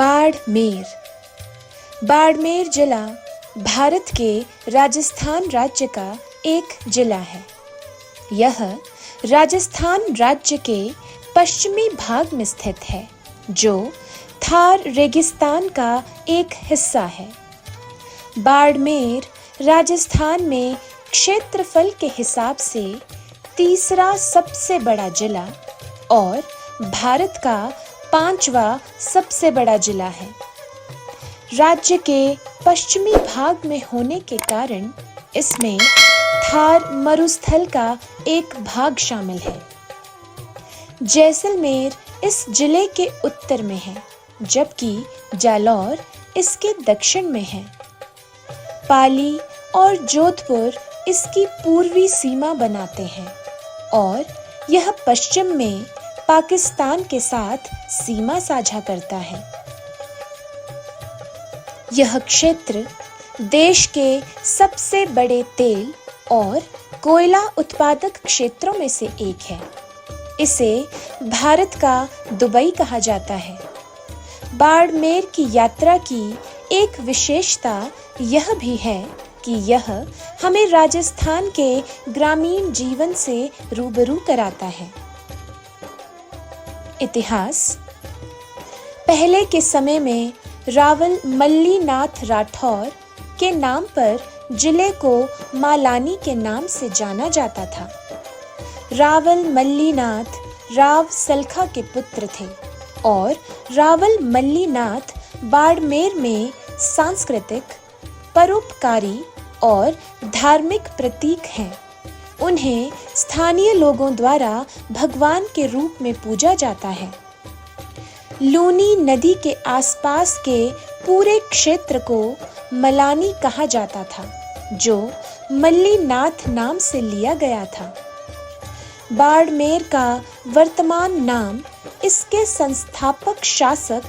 बाड़मेर। बाड़मेर जिला भारत के राजस्थान राज्य का एक जिला है। यह राजस्थान राज्य के पश्चिमी भाग में स्थित है, जो थार रेगिस्तान का एक हिस्सा है। बाड़मेर राजस्थान में क्षेत्रफल के हिसाब से तीसरा सबसे बड़ा जिला और भारत का 5वां सबसे बड़ा जिला है। राज्य के पश्चिमी भाग में होने के कारण इसमें थार मरुस्थल का एक भाग शामिल है। जैसलमेर इस जिले के उत्तर में है, जबकि जालौर इसके दक्षिण में है। पाली और जोधपुर इसकी पूर्वी सीमा बनाते हैं और यह पश्चिम में पाकिस्तान के साथ सीमा साझा करता है। यह क्षेत्र देश के सबसे बड़े तेल और कोयला उत्पादक क्षेत्रों में से एक है। इसे भारत का दुबई कहा जाता है। बाड़मेर की यात्रा की एक विशेषता यह भी है कि यह हमें राजस्थान के ग्रामीण जीवन से रूबरू कराता है। इतिहास। पहले के समय में रावल मल्लीनाथ राठौर के नाम पर जिले को मालानी के नाम से जाना जाता था। रावल मल्लीनाथ राव सलखा के पुत्र थे और रावल मल्लीनाथ बाड़मेर में सांस्कृतिक, परोपकारी और धार्मिक प्रतीक हैं। उन्हें स्थानीय लोगों द्वारा भगवान के रूप में पूजा जाता है। लूनी नदी के आसपास के पूरे क्षेत्र को मलानी कहा जाता था, जो मल्लीनाथ नाम से लिया गया था। बाड़मेर का वर्तमान नाम इसके संस्थापक शासक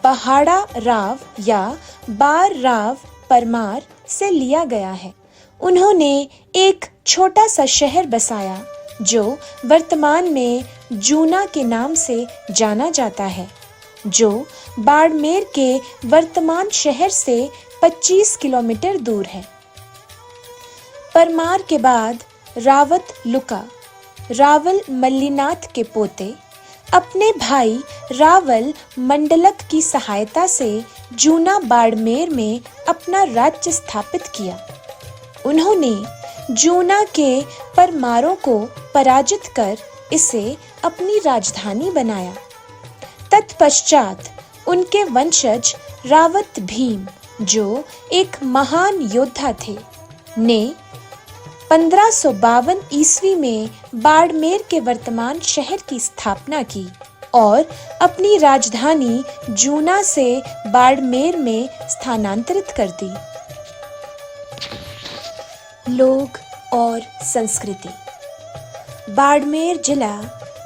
बहाड़ा राव या बार राव परमार से लिया गया है। उन्होंने एक छोटा सा शहर बसाया, जो वर्तमान में जूना के नाम से जाना जाता है, जो बाड़मेर के वर्तमान शहर से 25 किलोमीटर दूर है। परमार के बाद रावत लुका, रावल मल्लीनाथ के पोते, अपने भाई रावल मंडलक की सहायता से जूना बाड़मेर में अपना राज्य स्थापित किया। उन्होंने जूना के परमारों को पराजित कर इसे अपनी राजधानी बनाया। तत्पश्चात उनके वंशज रावत भीम, जो एक महान योद्धा थे, ने 1552 ईस्वी में बाड़मेर के वर्तमान शहर की स्थापना की और अपनी राजधानी जूना से बाड़मेर में स्थानांतरित कर दी। लोग और संस्कृति। बाड़मेर जिला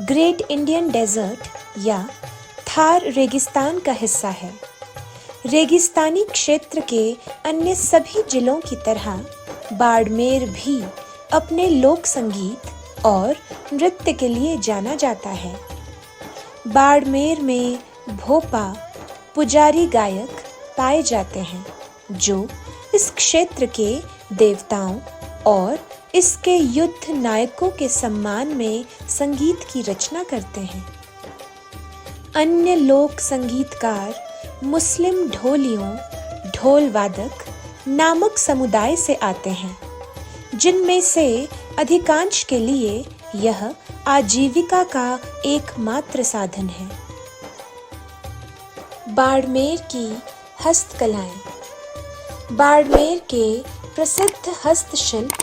ग्रेट इंडियन डेजर्ट या थार रेगिस्तान का हिस्सा है। रेगिस्तानी क्षेत्र के अन्य सभी जिलों की तरह बाड़मेर भी अपने लोक संगीत और नृत्य के लिए जाना जाता है। बाड़मेर में भोपा पुजारी गायक पाए जाते हैं, जो इस क्षेत्र के देवताओं और इसके युद्ध नायकों के सम्मान में संगीत की रचना करते हैं। अन्य लोक संगीतकार मुस्लिम ढोलियों, ढोल वादक नामक समुदाय से आते हैं, जिनमें से अधिकांश के लिए यह आजीविका का एकमात्र साधन है। बाड़मेर की हस्तकलाएं। बाड़मेर के प्रसिद्ध हस्तशिल्प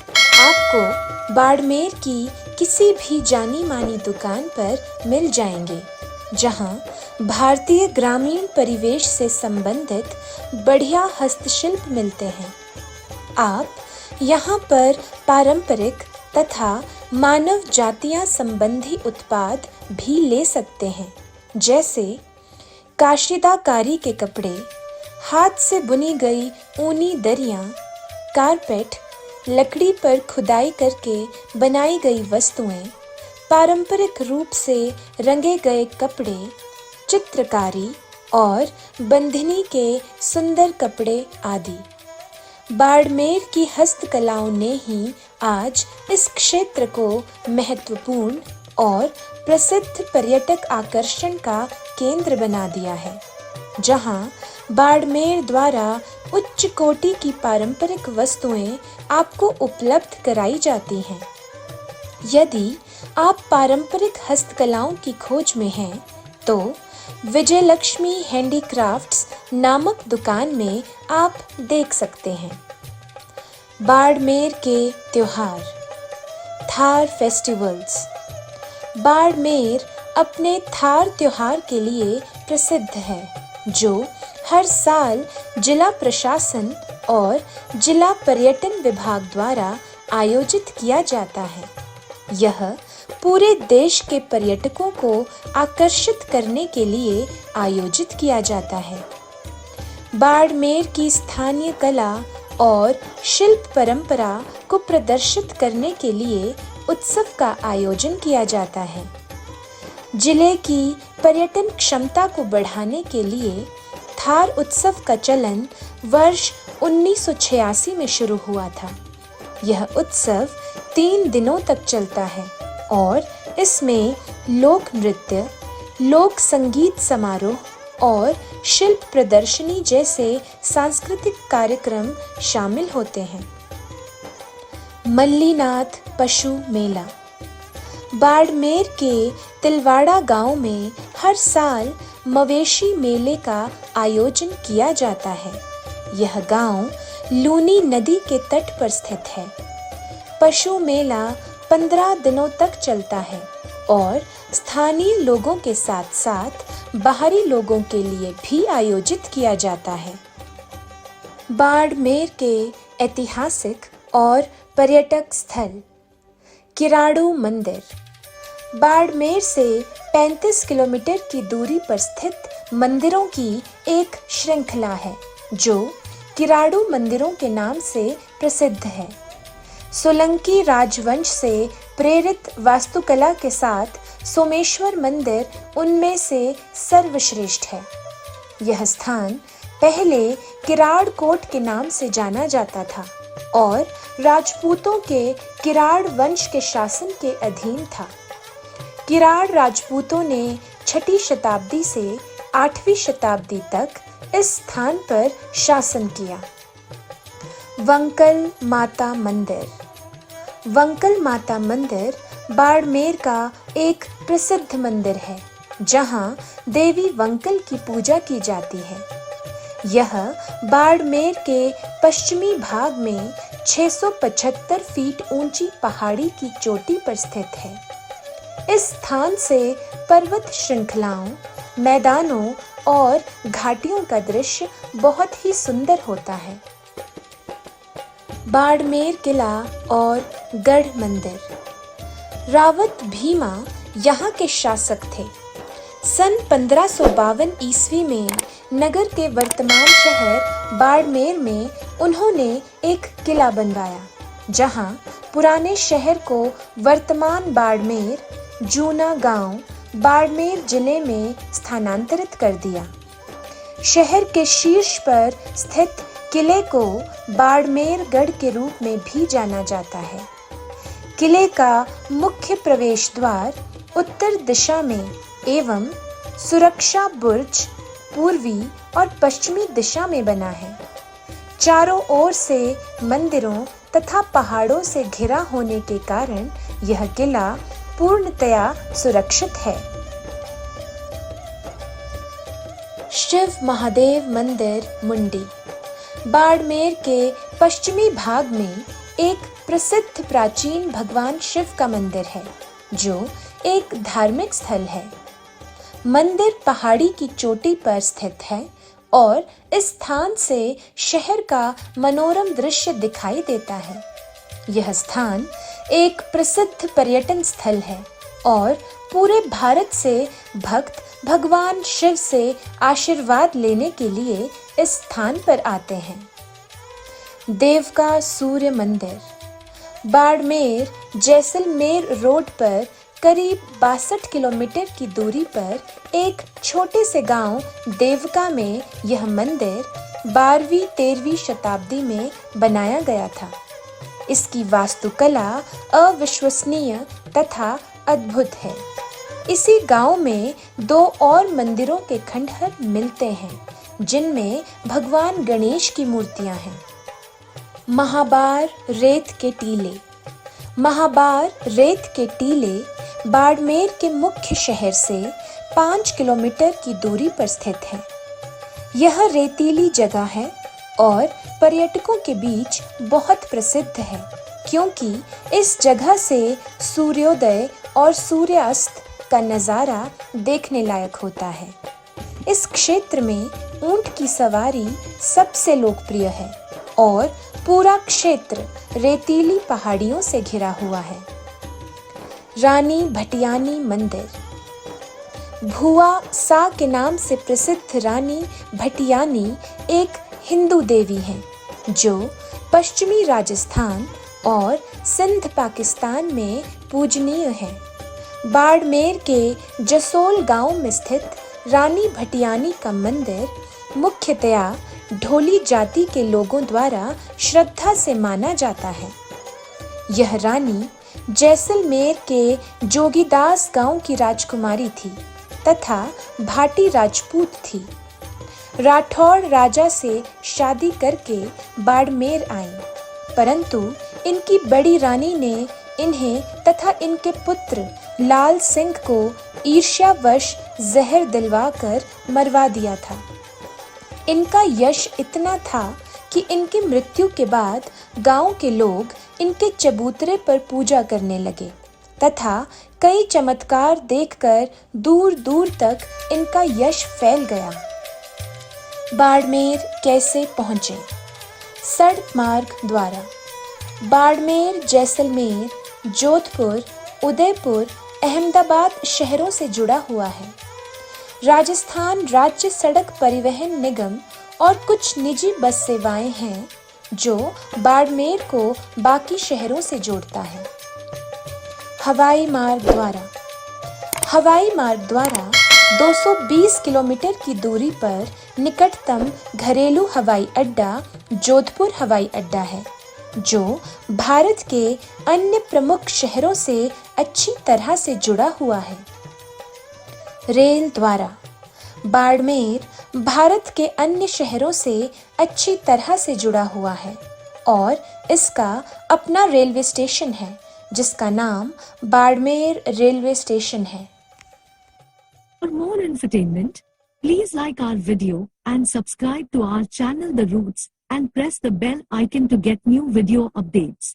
आपको बाड़मेर की किसी भी जानी मानी दुकान पर मिल जाएंगे, जहां भारतीय ग्रामीण परिवेश से संबंधित बढ़िया हस्तशिल्प मिलते हैं। आप यहां पर पारंपरिक तथा मानव जातियां संबंधी उत्पाद भी ले सकते हैं, जैसे काशीदाकारी के कपड़े, हाथ से बुनी गई ऊनी दरियां, कारपेट, लकड़ी पर खुदाई करके बनाई गई वस्तुएं, पारंपरिक रूप से रंगे गए कपड़े, चित्रकारी और बंधनी के सुंदर कपड़े आदि। बाड़मेर की हस्तकलाओं ने ही आज इस क्षेत्र को महत्वपूर्ण और प्रसिद्ध पर्यटक आकर्षण का केंद्र बना दिया है, जहां बाड़मेर द्वारा उच्च कोटि की पारंपरिक वस्तुएं आपको उपलब्ध कराई जाती हैं। यदि आप पारंपरिक हस्तकलाओं की खोज में हैं, तो विजयलक्ष्मी हैंडीक्राफ्ट्स नामक दुकान में आप देख सकते हैं। बाड़मेर के त्योहार, थार फेस्टिवल्स। बाड़मेर अपने थार त्योहार के लिए प्रसिद्ध है, जो हर साल जिला प्रशासन और जिला पर्यटन विभाग द्वारा आयोजित किया जाता है। यह पूरे देश के पर्यटकों को आकर्षित करने के लिए आयोजित किया जाता है। बाड़मेर की स्थानीय कला और शिल्प परंपरा को प्रदर्शित करने के लिए उत्सव का आयोजन किया जाता है। जिले की पर्यटन क्षमता को बढ़ाने के लिए थार उत्सव का चलन वर्ष 1986 में शुरू हुआ था। यह उत्सव 3 दिनों तक चलता है और इसमें लोक नृत्य, लोक संगीत समारोह और शिल्प प्रदर्शनी जैसे सांस्कृतिक कार्यक्रम शामिल होते हैं। मल्लीनाथ पशु मेला। बाड़मेर के तिलवाड़ा गांव में हर साल मवेशी मेले का आयोजन किया जाता है। यह गांव लूनी नदी के तट पर स्थित है। पशु मेला 15 दिनों तक चलता है और स्थानीय लोगों के साथ साथ बाहरी लोगों के लिए भी आयोजित किया जाता है। बाड़मेर के ऐतिहासिक और पर्यटक स्थल। किराड़ू मंदिर। बाड़मेर से 35 किलोमीटर की दूरी पर स्थित मंदिरों की एक श्रृंखला है, जो किराड़ू मंदिरों के नाम से प्रसिद्ध है। सोलंकी राजवंश से प्रेरित वास्तुकला के साथ सोमेश्वर मंदिर उनमें से सर्वश्रेष्ठ है। यह स्थान पहले किराड़ कोट के नाम से जाना जाता था और राजपूतों के किराड़ वंश के शासन के अधीन था। किराड़ राजपूतों ने 6वीं शताब्दी से 8वीं शताब्दी तक इस स्थान पर शासन किया। वंकल माता मंदिर। वंकल माता मंदिर बाड़मेर का एक प्रसिद्ध मंदिर है, जहां देवी वंकल की पूजा की जाती है। यह बाड़मेर के पश्चिमी भाग में 675 फीट ऊंची पहाड़ी की चोटी पर स्थित है। इस स्थान से पर्वत श्रृंखलाओं, मैदानों और घाटियों का दृश्य बहुत ही सुंदर होता है। बाड़मेर किला और गढ़ मंदिर। रावत भीमा यहाँ के शासक थे। सन 1552 ईस्वी में नगर के वर्तमान शहर बाड़मेर में उन्होंने एक किला बनवाया, जहाँ पुराने शहर को वर्तमान बाड़मेर, जूना गांव, बाड़मेर जिले में स्थानांतरित कर दिया। शहर के शीर्ष पर स्थित किले को बाड़मेर गढ़ के रूप में भी जाना जाता है। किले का मुख्य प्रवेश द्वार उत्तर दिशा में एवं सुरक्षा बुर्ज पूर्वी और पश्चिमी दिशा में बना है। चारों ओर से मंदिरों तथा पहाड़ों से घिरा होने के कारण यह किला पूर्णतया सुरक्षित है। शिव महादेव मंदिर मुंडी। बाड़मेर के पश्चिमी भाग में एक प्रसिद्ध प्राचीन भगवान शिव का मंदिर है, जो एक धार्मिक स्थल है। मंदिर पहाड़ी की चोटी पर स्थित है और इस स्थान से शहर का मनोरम दृश्य दिखाई देता है। यह स्थान एक प्रसिद्ध पर्यटन स्थल है और पूरे भारत से भक्त भगवान शिव से आशीर्वाद लेने के लिए इस स्थान पर आते हैं। देवका सूर्य मंदिर। बाड़मेर जैसलमेर रोड पर करीब 62 किलोमीटर की दूरी पर एक छोटे से गांव देवका में यह मंदिर 12वीं-13वीं शताब्दी में बनाया गया था। इसकी वास्तुकला अविश्वसनीय तथा अद्भुत है। इसी गांव में 2 और मंदिरों के खंडहर मिलते हैं, जिनमें भगवान गणेश की मूर्तियां हैं। महाबार रेत के टीले। महाबार रेत के टीले बाड़मेर के मुख्य शहर से 5 किलोमीटर की दूरी पर स्थित है। यह रेतीली जगह है और पर्यटकों के बीच बहुत प्रसिद्ध है, क्योंकि इस जगह से सूर्योदय और सूर्यास्त का नज़ारा देखने लायक होता है। इस क्षेत्र में ऊंट की सवारी सबसे लोकप्रिय है और पूरा क्षेत्र रेतीली पहाड़ियों से घिरा हुआ है। रानी भटियानी मंदिर। भुआ सा के नाम से प्रसिद्ध रानी भटियानी एक हिंदू देवी हैं, जो पश्चिमी राजस्थान और सिंध पाकिस्तान में पूजनीय है। बाड़मेर के जसोल गांव में स्थित रानी भटियानी का मंदिर मुख्यतया ढोली जाति के लोगों द्वारा श्रद्धा से माना जाता है। यह रानी जैसलमेर के जोगीदास गांव की राजकुमारी थी तथा भाटी राजपूत थी। राठौड़ राजा से शादी करके बाड़मेर आई, परंतु इनकी बड़ी रानी ने इन्हें तथा इनके पुत्र लाल सिंह को ईर्ष्यावश जहर दिलवाकर मरवा दिया था। इनका यश इतना था कि इनकी मृत्यु के बाद गांव के लोग इनके चबूतरे पर पूजा करने लगे तथा कई चमत्कार देखकर दूर दूर तक इनका यश फैल गया। बाड़मेर कैसे पहुँचे? सड़क मार्ग द्वारा। बाड़मेर जैसलमेर, जोधपुर, उदयपुर, अहमदाबाद शहरों से जुड़ा हुआ है। राजस्थान राज्य सड़क परिवहन निगम और कुछ निजी बस सेवाएं हैं, जो बाड़मेर को बाकी शहरों से जोड़ता है। हवाई मार्ग द्वारा। हवाई मार्ग द्वारा 220 किलोमीटर की दूरी पर निकटतम घरेलू हवाई अड्डा जोधपुर हवाई अड्डा है, जो भारत के अन्य प्रमुख शहरों से अच्छी तरह से जुड़ा हुआ है। रेल द्वारा। बाड़मेर भारत के अन्य शहरों से अच्छी तरह से जुड़ा हुआ है और इसका अपना रेलवे स्टेशन है, जिसका नाम बाड़मेर रेलवे स्टेशन है। For more entertainment, please like our video and subscribe to our channel The Roots and press the bell icon to get new video updates.